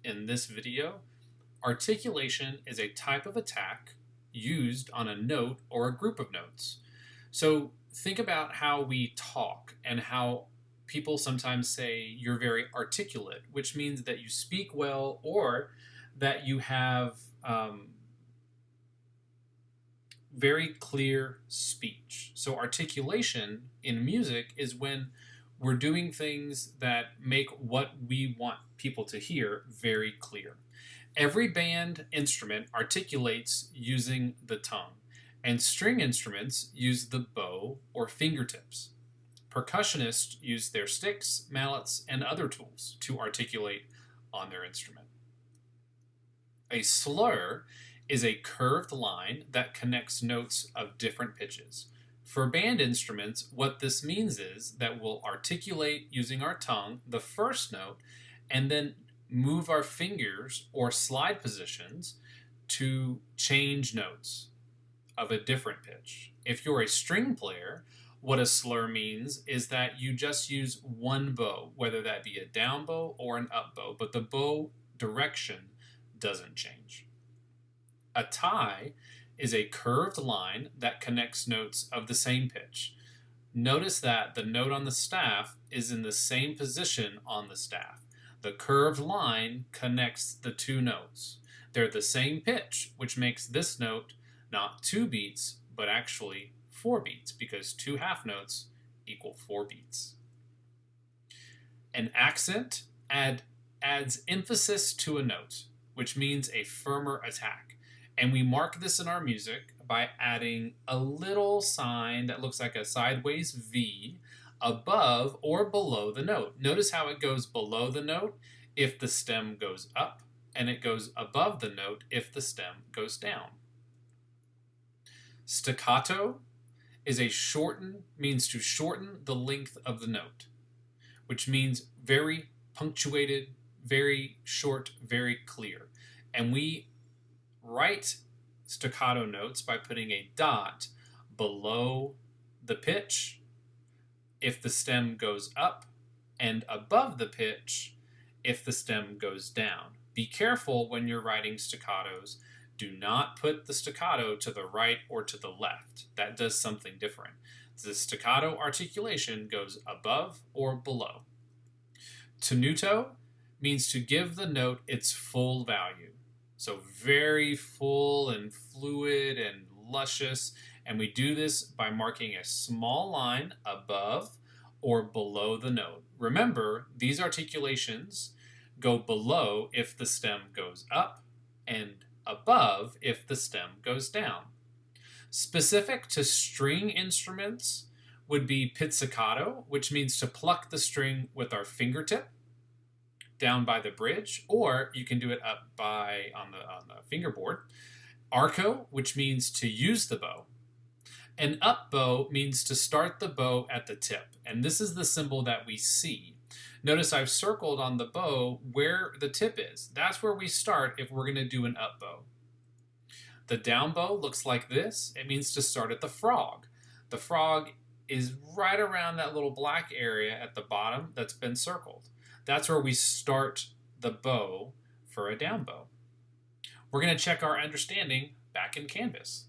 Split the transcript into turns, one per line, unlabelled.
In this video, articulation is a type of attack used on a note or a group of notes. So think about how we talk and how people sometimes say you're very articulate, which means that you speak well or that you have very clear speech. So articulation in music is when we're doing things that make what we want people to hear very clear. Every band instrument articulates using the tongue, and string instruments use the bow or fingertips. Percussionists use their sticks, mallets, and other tools to articulate on their instrument. A slur is a curved line that connects notes of different pitches. For band instruments, what this means is that we'll articulate using our tongue the first note and then move our fingers or slide positions to change notes of a different pitch. If you're a string player, what a slur means is that you just use one bow, whether that be a down bow or an up bow, but the bow direction doesn't change. A tie is a curved line that connects notes of the same pitch. Notice that the note on the staff is in the same position on the staff. The curved line connects the two notes. They're the same pitch, which makes this note not 2 beats, but actually 4 beats, because 2 half notes equal 4 beats. An accent adds emphasis to a note, which means a firmer attack. And we mark this in our music by adding a little sign that looks like a sideways V above or below the note. Notice how it goes below the note if the stem goes up, and it goes above the note if the stem goes down. Staccato means to shorten the length of the note, which means very punctuated, very short, very clear. And we write staccato notes by putting a dot below the pitch if the stem goes up, and above the pitch if the stem goes down. Be careful when you're writing staccatos. Do not put the staccato to the right or to the left. That does something different. The staccato articulation goes above or below. Tenuto means to give the note its full value. So very full and fluid and luscious. And we do this by marking a small line above or below the note. Remember, these articulations go below if the stem goes up and above if the stem goes down. Specific to string instruments would be pizzicato, which means to pluck the string with our fingertip down by the bridge, or you can do it up on the fingerboard. Arco, which means to use the bow. An up bow means to start the bow at the tip, and this is the symbol that we see. Notice I've circled on the bow where the tip is. That's where we start if we're going to do an up bow. The down bow looks like this. It means to start at the frog. The frog is right around that little black area at the bottom that's been circled. That's where we start the bow for a down bow. We're going to check our understanding back in Canvas.